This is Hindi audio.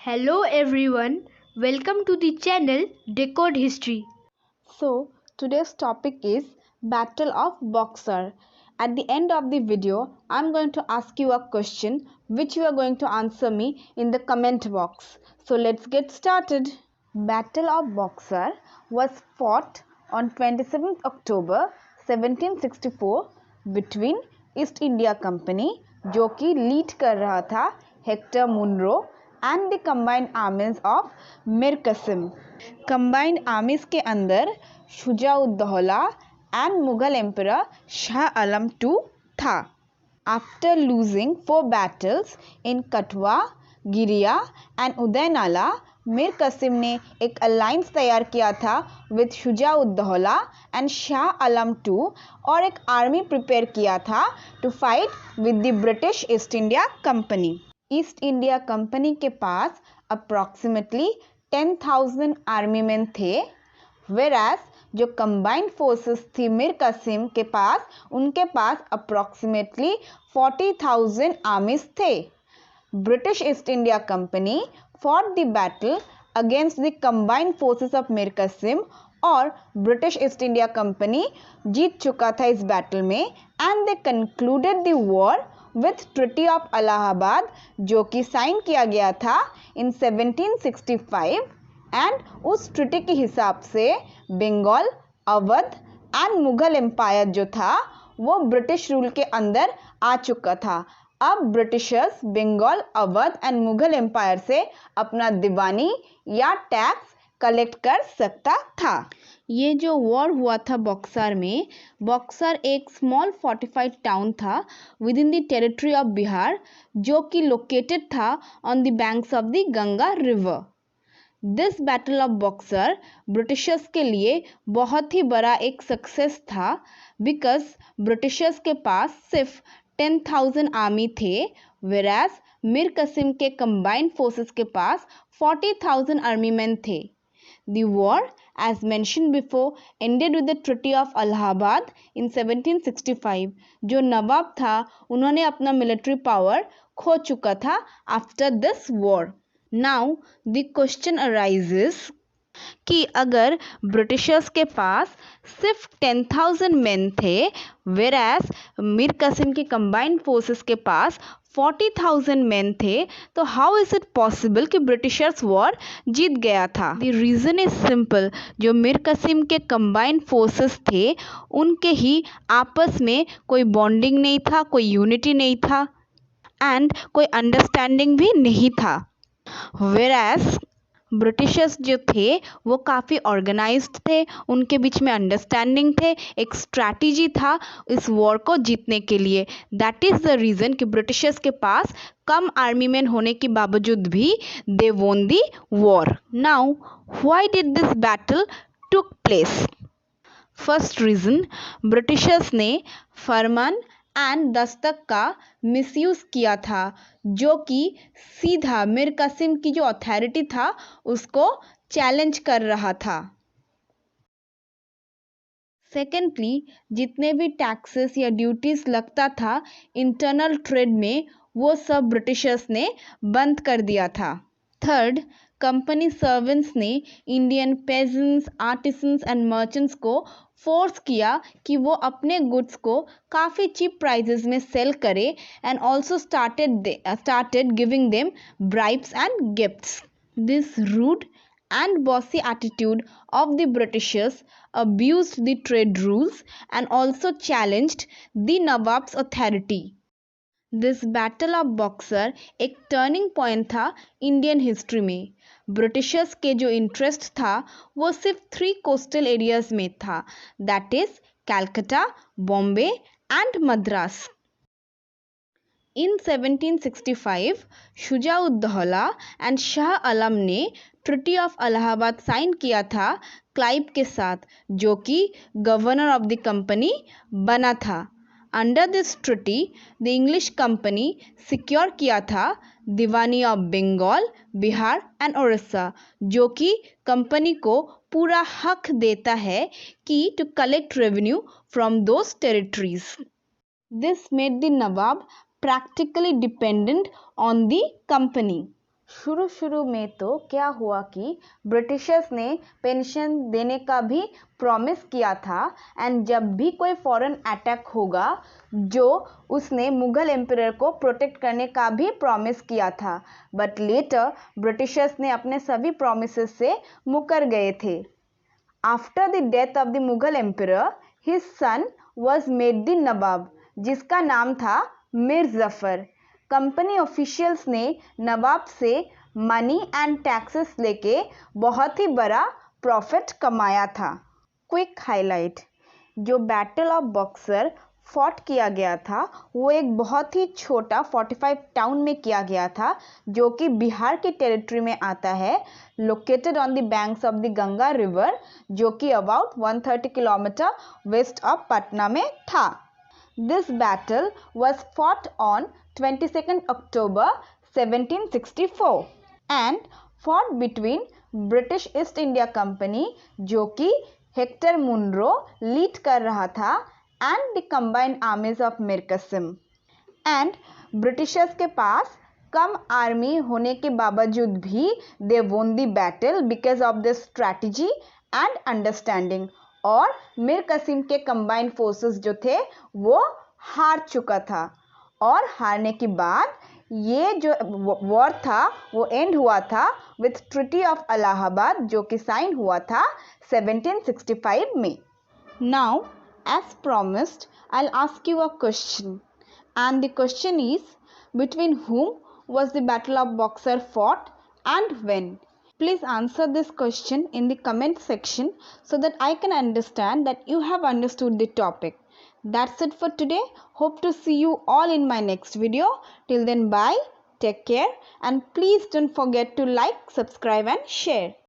Hello everyone, welcome to the channel Decode History. So today's topic is Battle of Boxer. At the end of the video, I'm going to ask you a question which you are going to answer me in the comment box. So let's get started. Battle of Boxer was fought on 27th October 1764 between East India Company जो कि लीड कर रहा था Hector Munro and the combined armies of Mir Qasim. Combined armies के अंदर Shujauddaula and Mughal Emperor Shah Alam II था. After losing 4 battles in Katwa, Giriya and Udaynala, Mir Qasim ने एक अलायंस तैयार किया था with Shujauddaula and Shah Alam II और एक आर्मी प्रिपेयर किया था to fight with the British East India company. East India company के पास अप्रॉक्सीमेटली 10,000 आर्मी मैन थे, वेरास जो कंबाइंड फोर्सेस थी मीर कासिम के पास उनके पास अप्रॉक्सीमेटली 40,000 आर्मीज थे. British East India Company fought the battle against the combined forces of Mir Qasim और British East India Company जीत चुका था इस बैटल में and they concluded the war with Treaty of Allahabad जो कि साइन किया गया था in 1765 and उस ट्रिटी के हिसाब से बंगाल, अवध एंड मुगल एम्पायर जो था वो ब्रिटिश रूल के अंदर आ चुका था. अब Britishers Bengal, Awadh and Mughal empire से अपना दीवानी या टैक्स कलेक्ट कर सकता था. ये जो वॉर हुआ था बक्सर में, बक्सर एक स्मॉल फोर्टिफाइड टाउन था with in the territory of Bihar जो कि लोकेटेड था on the banks of the Ganga river. This battle of Buxar Britishers के लिए बहुत ही बड़ा एक सक्सेस था बिकॉज ब्रिटिशर्स के पास सिर्फ 10,000 आर्मी थे, वेरास मीर कासिम के कंबाइंड फोर्सेस के पास 40,000 आर्मी मैन थे. The war, as mentioned before, ended with the Treaty of Allahabad in 1765. जो नवाब था उन्होंने अपना मिलिट्री पावर खो चुका था after this war. Now the question arises कि अगर ब्रिटिशर्स के पास सिर्फ 10,000 मैन थे वेरास मीर कासिम के कंबाइंड फोर्सेस के पास 40,000 मैन थे, तो हाउ इज इट पॉसिबल कि ब्रिटिशर्स वॉर जीत गया था? The reason is simple. जो मीर कासिम के कंबाइंड फोर्सेस थे उनके ही आपस में कोई बॉन्डिंग नहीं था, कोई यूनिटी नहीं था एंड कोई अंडरस्टैंडिंग भी नहीं था. वेरास ब्रिटिशर्स जो थे वो काफ़ी ऑर्गेनाइज्ड थे, उनके बीच में अंडरस्टैंडिंग थे, एक स्ट्रैटेजी था इस वॉर को जीतने के लिए. दैट इज़ द रीज़न कि ब्रिटिशर्स के पास कम आर्मी मैन होने के बावजूद भी दे वोन दी war. Now why did this battle took place? First reason, Britishers ने फरमान एंड दस्तक का मिसयूज़ किया था जो कि सीधा मीर कासिम की जो अथॉरिटी था उसको चैलेंज कर रहा था. सेकेंडली, जितने भी टैक्सेस या ड्यूटीज़ लगता था इंटरनल ट्रेड में वो सब ब्रिटिशर्स ने बंद कर दिया था. थर्ड, कंपनी सर्वेंट्स ने Indian pageants, artisans and merchants को फोर्स किया कि वो अपने गुड्स को काफ़ी चीप प्राइजेस में सेल करे and also started giving them bribes and gifts. This rude and bossy attitude of the Britishers abused the trade rules and also challenged the Nawab's authority. This battle of Buxar एक टर्निंग पॉइंट था इंडियन हिस्ट्री में. ब्रिटिशर्स के जो इंटरेस्ट था वो सिर्फ 3 कोस्टल एरियाज में था, that is Calcutta, Bombay and Madras. In 1765 Shujauddaula and Shah Alam ने ट्रिटी ऑफ अलाहाबाद साइन किया था क्लाइव के साथ जो कि गवर्नर ऑफ द कंपनी बना था. Under this treaty the English company secure किया था दीवानी ऑफ बंगाल, बिहार एंड उड़ीसा जो कि कंपनी को पूरा हक देता है कि to collect revenue from those territories. This made the nawab practically dependent on the company. शुरू में तो क्या हुआ कि ब्रिटिशर्स ने पेंशन देने का भी प्रॉमिस किया था एंड जब भी कोई फॉरेन अटैक होगा जो उसने मुगल एम्परर को प्रोटेक्ट करने का भी प्रॉमिस किया था, बट लेटर ब्रिटिशर्स ने अपने सभी प्रॉमिसेस से मुकर गए थे। After the death of the Mughal emperor his son was made the nawab, जिसका नाम था मीर जफर। कंपनी ऑफिशियल्स ने नवाब से मनी एंड टैक्सेस लेके बहुत ही बड़ा प्रॉफिट कमाया था। क्विक हाईलाइट, जो बैटल ऑफ बक्सर फॉट किया गया था वो एक बहुत ही छोटा 45 टाउन में किया गया था, जो कि बिहार के टेरिटरी में आता है, located on the banks of the Ganga river, जो कि about 130 kilometre west of Patna में था। This battle was fought on 22nd October 1764 and fought between British East India Company, जो कि हेक्टर मुनरो लीड कर रहा था, and the combined armies of Mir Qasim. And Britishers के पास कम आर्मी होने के बावजूद भी दे won the battle because of their strategy and understanding, और मीर कासिम के कंबाइंड फोर्सेस जो थे वो हार चुका था, और हारने के बाद ये जो वॉर था वो एंड हुआ था विथ ट्रीटी ऑफ इलाहाबाद, जो कि साइन हुआ था 1765 में। Now as promised I will ask you a question, and the question is, between whom was the battle of Buxar fought and when? Please answer this question in the comment section so that I can understand that you have understood the topic. That's it for today. Hope to see you all in my next video. Till then, bye, take care, and please don't forget to like, subscribe and share.